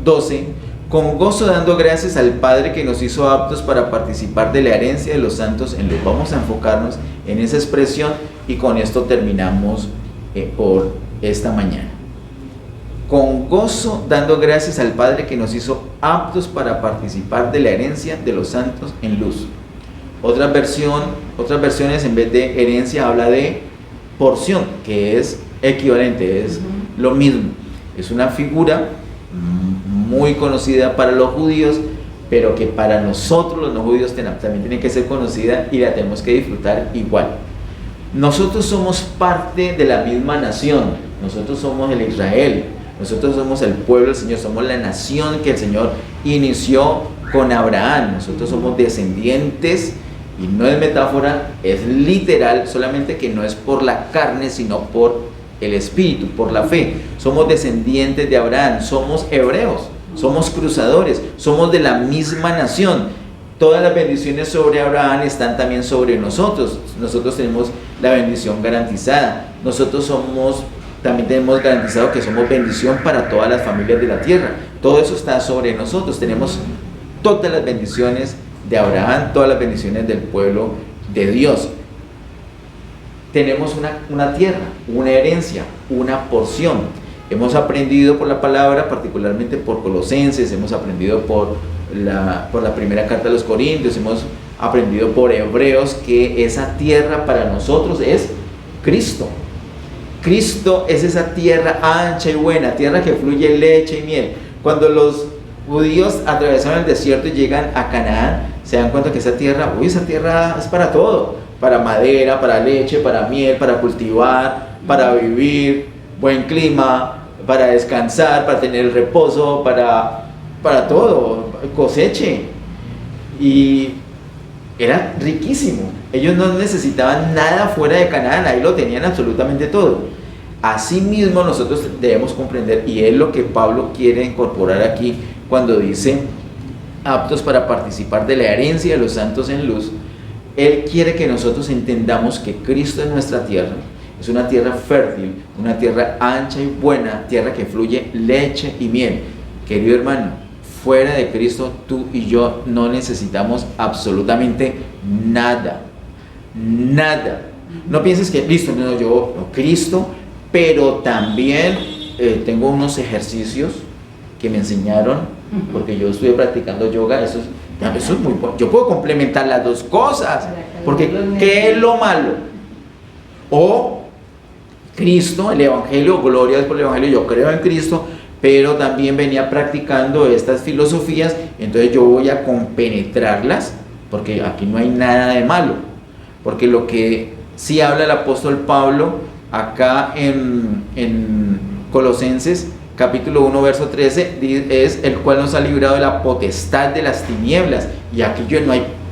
12: con gozo dando gracias al Padre que nos hizo aptos para participar de la herencia de los santos en luz. Vamos a enfocarnos en esa expresión y con esto terminamos por esta mañana. Con gozo dando gracias al Padre que nos hizo aptos para participar de la herencia de los santos en luz. Otras versiones en vez de herencia habla de porción, que es equivalente, es lo mismo. Es una figura muy conocida para los judíos, pero que para nosotros los no judíos también tiene que ser conocida y la tenemos que disfrutar igual. Nosotros somos parte de la misma nación, nosotros somos el Israel, nosotros somos el pueblo del Señor, somos la nación que el Señor inició con Abraham. Nosotros somos descendientes, y no es metáfora, es literal, solamente que no es por la carne, sino por el Espíritu, por la fe. Somos descendientes de Abraham, somos hebreos, somos cruzadores, somos de la misma nación. Todas las bendiciones sobre Abraham están también sobre nosotros. Nosotros tenemos la bendición garantizada. Nosotros también tenemos garantizado que somos bendición para todas las familias de la tierra. Todo eso está sobre nosotros. Tenemos todas las bendiciones de Abraham, todas las bendiciones del pueblo de Dios. Tenemos una tierra, una herencia, una porción. Hemos aprendido por la palabra, particularmente por Colosenses, hemos aprendido por la primera carta de los Corintios, hemos aprendido por Hebreos que esa tierra para nosotros es Cristo. Cristo es esa tierra ancha y buena, tierra que fluye leche y miel. Cuando los judíos atravesaron el desierto y llegan a Canaán, se dan cuenta que esa tierra es para todo, para madera, para leche, para miel, para cultivar, para vivir, buen clima, para descansar, para tener reposo, para todo, coseche. Y era riquísimo. Ellos no necesitaban nada fuera de Canaán, ahí lo tenían absolutamente todo. Asimismo nosotros debemos comprender, y es lo que Pablo quiere incorporar aquí cuando dice aptos para participar de la herencia de los santos en luz. Él quiere que nosotros entendamos que Cristo es nuestra tierra, es una tierra fértil, una tierra ancha y buena, tierra que fluye leche y miel. Querido hermano, fuera de Cristo tú y yo no necesitamos absolutamente nada, nada. No pienses que listo, no, yo no, Cristo, pero también tengo unos ejercicios que me enseñaron, porque yo estuve practicando yoga, eso es muy bueno. Yo puedo complementar las dos cosas, porque ¿qué es lo malo? O Cristo, el Evangelio, gloria por el Evangelio, yo creo en Cristo, pero también venía practicando estas filosofías, entonces yo voy a compenetrarlas, porque aquí no hay nada de malo, porque lo que sí habla el apóstol Pablo acá en Colosenses capítulo 1 verso 13 es el cual nos ha librado de la potestad de las tinieblas. Y aquí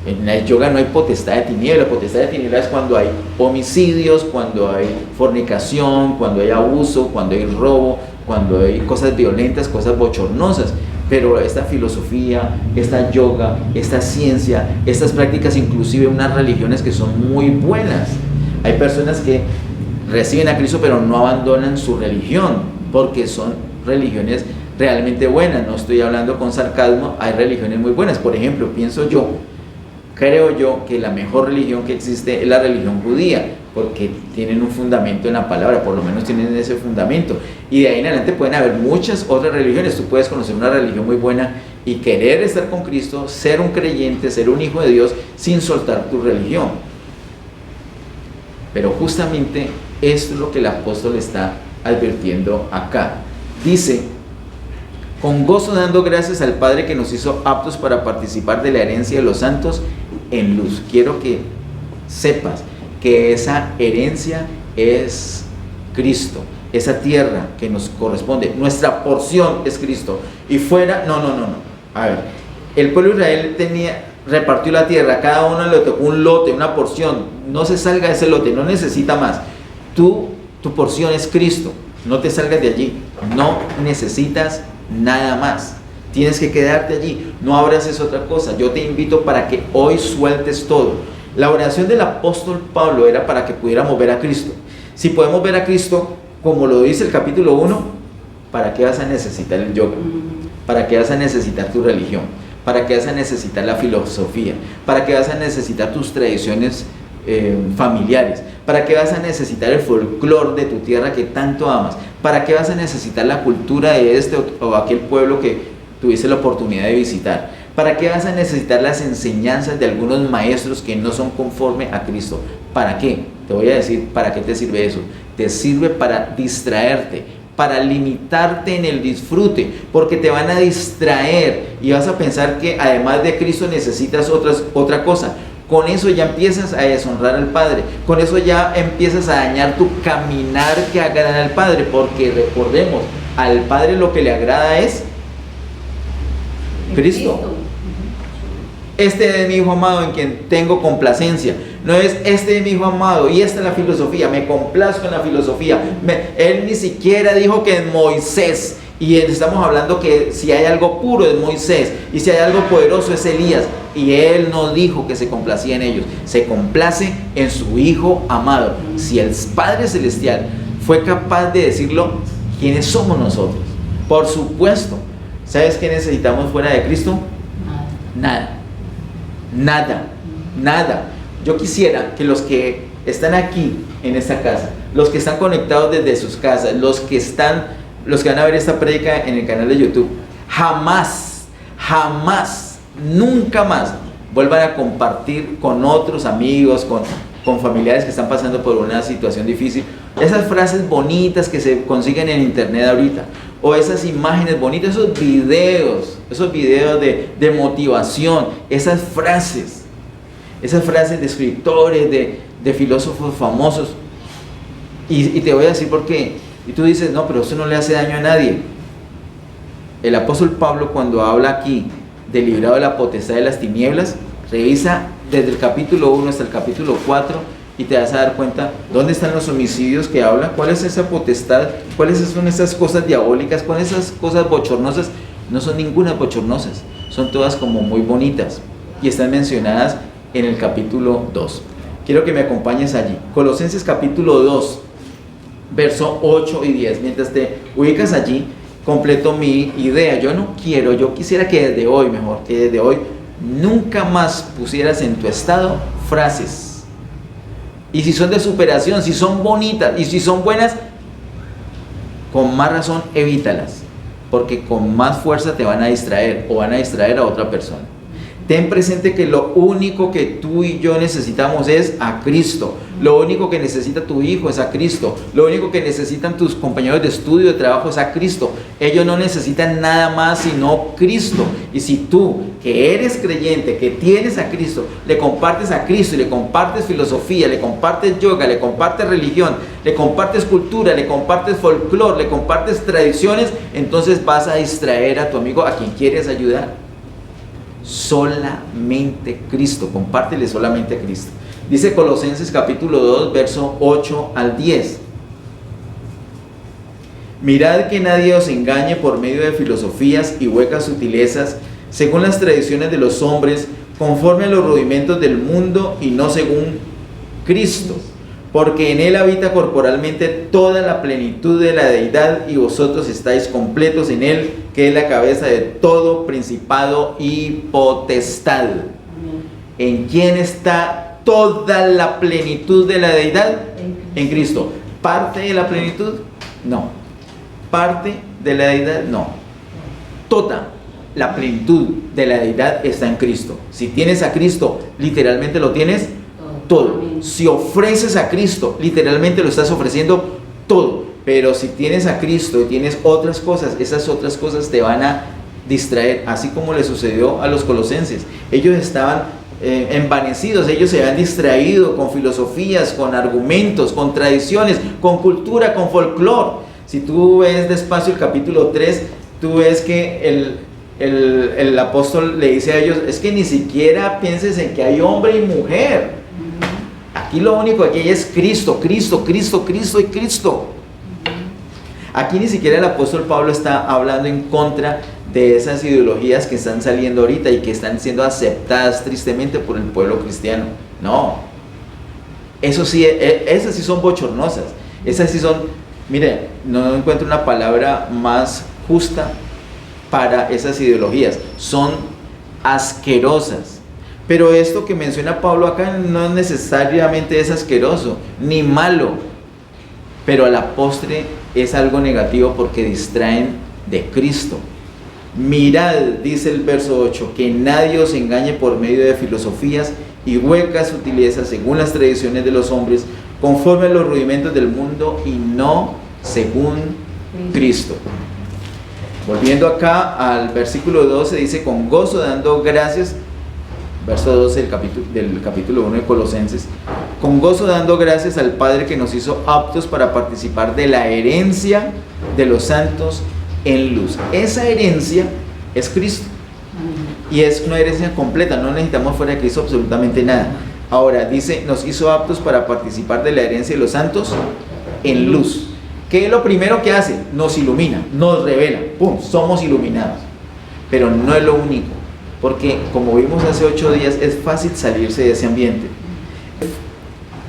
en el yoga no hay potestad de tinieblas. Potestad de tinieblas es cuando hay homicidios, cuando hay fornicación, cuando hay abuso, cuando hay robo, cuando hay cosas violentas, cosas bochornosas. Pero esta filosofía, esta yoga, esta ciencia, estas prácticas, inclusive unas religiones que son muy buenas. Hay personas que reciben a Cristo pero no abandonan su religión porque son religiones realmente buenas. No estoy hablando con sarcasmo, hay religiones muy buenas. Por ejemplo, creo yo que la mejor religión que existe es la religión judía, porque tienen un fundamento en la palabra, por lo menos tienen ese fundamento, y de ahí en adelante pueden haber muchas otras religiones. Tú puedes conocer una religión muy buena y querer estar con Cristo, ser un creyente, ser un hijo de Dios sin soltar tu religión. Pero justamente esto es lo que el apóstol está advirtiendo acá. Dice: con gozo dando gracias al Padre que nos hizo aptos para participar de la herencia de los santos en luz. Quiero que sepas que esa herencia es Cristo, esa tierra que nos corresponde, nuestra porción es Cristo. Y fuera, no. A ver, el pueblo de Israel repartió la tierra, cada uno le tocó un lote, una porción. No se salga de ese lote, no necesita más. Tu porción es Cristo, no te salgas de allí, no necesitas nada más, tienes que quedarte allí, no abraces otra cosa. Yo te invito para que hoy sueltes todo. La oración del apóstol Pablo era para que pudiéramos ver a Cristo. Si podemos ver a Cristo, como lo dice el capítulo 1, ¿para qué vas a necesitar el yoga? ¿Para qué vas a necesitar tu religión? ¿Para qué vas a necesitar la filosofía? ¿Para qué vas a necesitar tus tradiciones familiares? ¿Para qué vas a necesitar el folclore de tu tierra que tanto amas? ¿Para qué vas a necesitar la cultura de este o aquel pueblo que tuviste la oportunidad de visitar? ¿Para qué vas a necesitar las enseñanzas de algunos maestros que no son conforme a Cristo? ¿Para qué? Te voy a decir para qué te sirve eso. Te sirve para distraerte, para limitarte en el disfrute, porque te van a distraer y vas a pensar que además de Cristo necesitas otra cosa. Con eso ya empiezas a deshonrar al Padre, con eso ya empiezas a dañar tu caminar que agrada al Padre, porque recordemos, al Padre lo que le agrada es Cristo. Este es mi Hijo amado en quien tengo complacencia. No es este es mi Hijo amado y esta es la filosofía, me complazco en la filosofía. Él ni siquiera dijo que es Moisés. Y estamos hablando que si hay algo puro es Moisés y si hay algo poderoso es Elías. Y él no dijo que se complacía en ellos, se complace en su Hijo amado. Si el Padre Celestial fue capaz de decirlo, ¿quiénes somos nosotros? Por supuesto. ¿Sabes qué necesitamos fuera de Cristo? Nada. Yo quisiera que los que están aquí en esta casa, los que están conectados desde sus casas, los que van a ver esta prédica en el canal de YouTube, jamás, nunca más vuelvan a compartir con otros amigos, con familiares que están pasando por una situación difícil. Esas frases bonitas que se consiguen en internet ahorita, o esas imágenes bonitas, esos videos de motivación, esas frases de escritores, de filósofos famosos. Y te voy a decir por qué. Y tú dices, no, pero eso no le hace daño a nadie. El apóstol Pablo, cuando habla aquí de librado de la potestad de las tinieblas, revisa desde el capítulo 1 hasta el capítulo 4 y te vas a dar cuenta dónde están los homicidios que habla, cuál es esa potestad, cuáles son esas cosas diabólicas, cuáles esas cosas bochornosas. No son ninguna bochornosas, son todas como muy bonitas y están mencionadas en el capítulo 2. Quiero que me acompañes allí. Colosenses capítulo 2, verso 8 y 10. Mientras te ubicas allí, completo mi idea. Yo quisiera que desde hoy nunca más pusieras en tu estado frases. Y si son de superación, si son bonitas y si son buenas, con más razón evítalas, porque con más fuerza te van a distraer o van a distraer a otra persona. Ten presente que lo único que tú y yo necesitamos es a Cristo. Lo único que necesita tu hijo es a Cristo. Lo único que necesitan tus compañeros de estudio, de trabajo, es a Cristo. Ellos no necesitan nada más sino Cristo. Y si tú, que eres creyente, que tienes a Cristo, le compartes a Cristo y le compartes filosofía, le compartes yoga, le compartes religión, le compartes cultura, le compartes folclore, le compartes tradiciones, entonces vas a distraer a tu amigo a quien quieres ayudar. Solamente Cristo, compártele solamente a Cristo. Dice Colosenses capítulo 2, verso 8 al 10. Mirad que nadie os engañe por medio de filosofías y huecas sutilezas, según las tradiciones de los hombres, conforme a los rudimentos del mundo y no según Cristo, porque en él habita corporalmente toda la plenitud de la deidad y vosotros estáis completos en él, que es la cabeza de todo principado y potestad. ¿En quién está toda la plenitud de la deidad? En Cristo. ¿Parte de la plenitud? No. ¿Parte de la deidad? No. Toda la plenitud de la deidad está en Cristo. Si tienes a Cristo, literalmente lo tienes todo. Si ofreces a Cristo, literalmente lo estás ofreciendo todo. Pero si tienes a Cristo y tienes otras cosas, esas otras cosas te van a distraer, así como le sucedió a los colosenses. Ellos estaban envanecidos, ellos se habían distraído con filosofías, con argumentos, con tradiciones, con cultura, con folclore. Si tú ves despacio el capítulo 3, tú ves que el apóstol le dice a ellos, es que ni siquiera pienses en que hay hombre y mujer. Aquí lo único que hay es Cristo, Cristo, Cristo, Cristo y Cristo. Aquí ni siquiera el apóstol Pablo está hablando en contra de esas ideologías que están saliendo ahorita y que están siendo aceptadas tristemente por el pueblo cristiano. No. Eso sí, esas sí son bochornosas. Esas sí son, mire, no encuentro una palabra más justa para esas ideologías. Son asquerosas. Pero esto que menciona Pablo acá no necesariamente es asqueroso ni malo, pero a la postre es algo negativo porque distraen de Cristo. Mirad, dice el verso 8, que nadie os engañe por medio de filosofías y huecas sutilezas según las tradiciones de los hombres, conforme a los rudimentos del mundo y no según Cristo. Volviendo acá al versículo 12, dice, con gozo dando gracias. Verso 12 del capítulo 1 de Colosenses, con gozo dando gracias al Padre que nos hizo aptos para participar de la herencia de los santos en luz. Esa herencia es Cristo y es una herencia completa, no necesitamos fuera de Cristo absolutamente nada. Ahora dice, nos hizo aptos para participar de la herencia de los santos en luz. ¿Qué es lo primero que hace? Nos ilumina, nos revela, ¡pum!, somos iluminados. Pero no es lo único. Porque, como vimos hace 8 días, es fácil salirse de ese ambiente.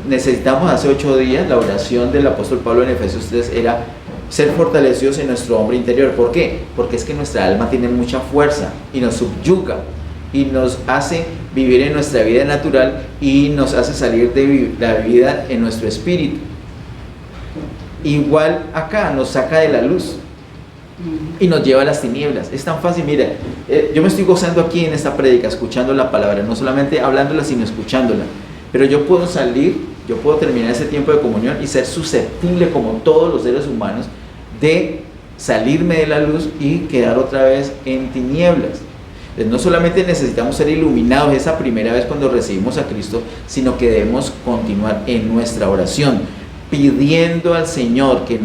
Necesitamos hace 8 días, la oración del apóstol Pablo en Efesios 3 era ser fortalecidos en nuestro hombre interior. ¿Por qué? Porque es que nuestra alma tiene mucha fuerza y nos subyuga y nos hace vivir en nuestra vida natural y nos hace salir de la vida en nuestro espíritu. Igual acá nos saca de la luz. y nos lleva a las tinieblas. Es tan fácil, mira, yo me estoy gozando aquí en esta prédica, escuchando la palabra, no solamente hablándola, sino escuchándola. Pero yo puedo salir, yo puedo terminar ese tiempo de comunión y ser susceptible, como todos los seres humanos, de salirme de la luz y quedar otra vez en tinieblas. Entonces, no solamente necesitamos ser iluminados esa primera vez cuando recibimos a Cristo, sino que debemos continuar en nuestra oración, pidiendo al Señor que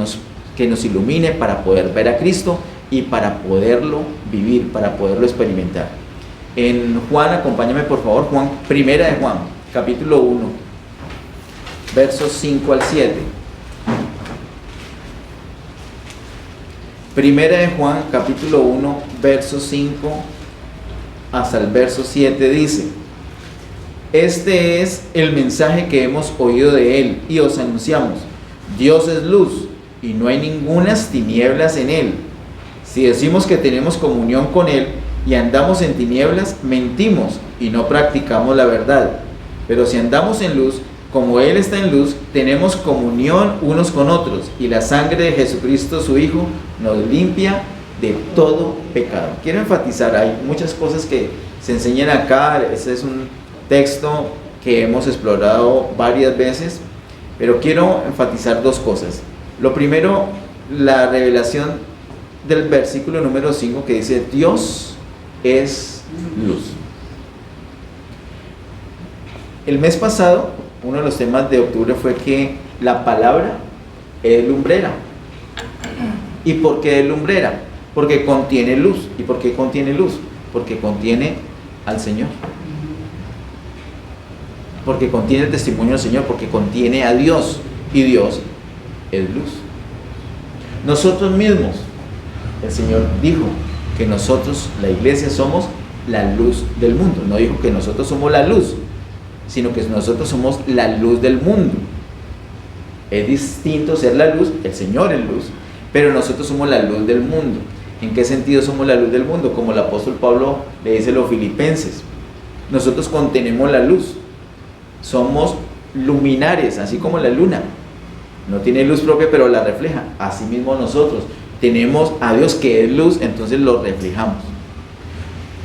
nos ilumine para poder ver a Cristo y para poderlo vivir, para poderlo experimentar. En Juan, acompáñame por favor, Juan, primera de Juan, capítulo 1, versos 5 al 7. Primera de Juan, capítulo 1, versos 5 hasta el verso 7 dice: este es el mensaje que hemos oído de él y os anunciamos: Dios es luz y no hay ningunas tinieblas en él. Si decimos que tenemos comunión con él y andamos en tinieblas, mentimos y no practicamos la verdad. Pero si andamos en luz, como él está en luz, tenemos comunión unos con otros, y la sangre de Jesucristo su Hijo nos limpia de todo pecado. Quiero enfatizar, hay muchas cosas que se enseñan acá. Este es un texto que hemos explorado varias veces, pero quiero enfatizar dos cosas. Lo primero, la revelación del versículo número 5 que dice: Dios es luz. El mes pasado, uno de los temas de octubre fue que la palabra es lumbrera. ¿Y por qué es lumbrera? Porque contiene luz. ¿Y por qué contiene luz? Porque contiene al Señor. Porque contiene el testimonio del Señor, porque contiene a Dios, y Dios es luz. Nosotros mismos, el Señor dijo que nosotros, la iglesia, somos la luz del mundo. No dijo que nosotros somos la luz, sino que nosotros somos la luz del mundo. Es distinto ser la luz, el Señor es luz, pero nosotros somos la luz del mundo. ¿En qué sentido somos la luz del mundo? Como el apóstol Pablo le dice a los filipenses: nosotros contenemos la luz, somos luminares, así como la luna. No tiene luz propia, pero la refleja. Asimismo nosotros tenemos a Dios que es luz, entonces lo reflejamos.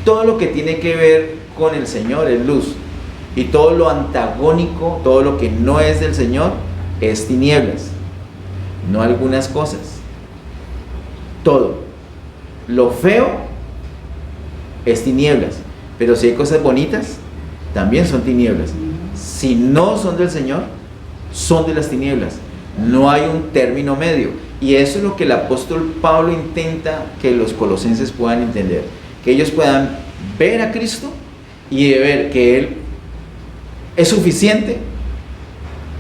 Todo lo que tiene que ver con el Señor es luz, y todo lo antagónico, todo lo que no es del Señor, es tinieblas. No algunas cosas, todo. Lo feo es tinieblas, pero si hay cosas bonitas, también son tinieblas. Si no son del Señor, son de las tinieblas. No hay un término medio. Y eso es lo que el apóstol Pablo intenta que los colosenses puedan entender, que ellos puedan ver a Cristo y de ver que Él es suficiente,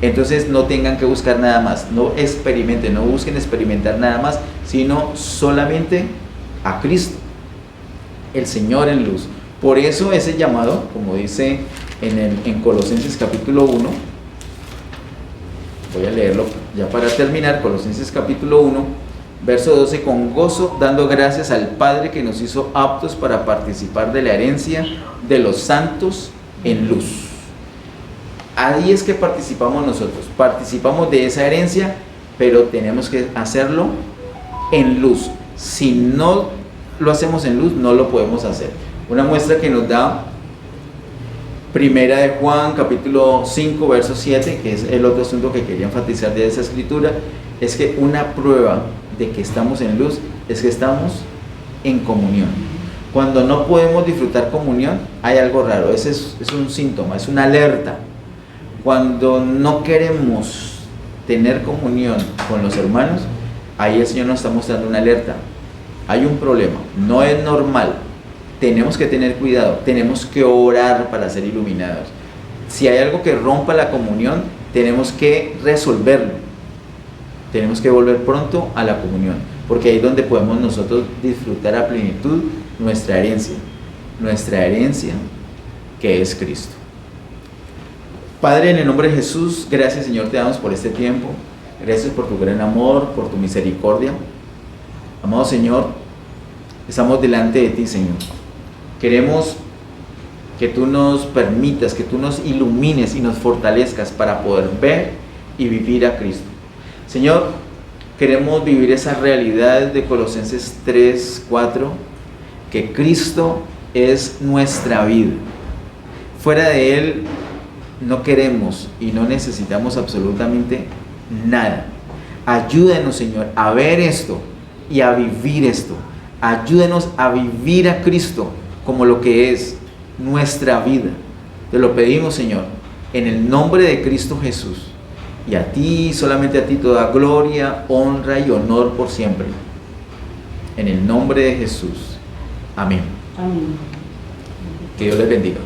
entonces no tengan que buscar nada más, no experimenten, no busquen experimentar nada más, sino solamente a Cristo, el Señor en luz. Por eso ese llamado, como dice en Colosenses capítulo 1, voy a leerlo ya para terminar. Colosenses capítulo 1, verso 12: con gozo, dando gracias al Padre que nos hizo aptos para participar de la herencia de los santos en luz. Ahí es que participamos nosotros, participamos de esa herencia, pero tenemos que hacerlo en luz. Si no lo hacemos en luz, no lo podemos hacer. Una muestra que nos da Primera de Juan, capítulo 5, verso 7, que es el otro asunto que quería enfatizar de esa escritura, es que una prueba de que estamos en luz es que estamos en comunión. Cuando no podemos disfrutar comunión, hay algo raro. Ese es un síntoma, es una alerta. Cuando no queremos tener comunión con los hermanos, ahí el Señor nos está mostrando una alerta. Hay un problema, no es normal. Tenemos que tener cuidado, tenemos que orar para ser iluminados. Si hay algo que rompa la comunión, tenemos que resolverlo. Tenemos que volver pronto a la comunión, porque ahí es donde podemos nosotros disfrutar a plenitud nuestra herencia que es Cristo. Padre, en el nombre de Jesús, gracias Señor te damos por este tiempo, gracias por tu gran amor, por tu misericordia. Amado Señor, estamos delante de ti, Señor. Queremos que tú nos permitas, que tú nos ilumines y nos fortalezcas para poder ver y vivir a Cristo. Señor, Queremos vivir esa realidad de Colosenses 3, 4, que Cristo es nuestra vida. Fuera de Él no queremos y no necesitamos absolutamente nada. Ayúdenos, Señor, a ver esto y a vivir esto. Ayúdenos a vivir a Cristo como lo que es nuestra vida. Te lo pedimos, Señor, en el nombre de Cristo Jesús. Y a ti, solamente a ti, toda gloria, honra y honor por siempre. En el nombre de Jesús. Amén. Amén. Que Dios les bendiga.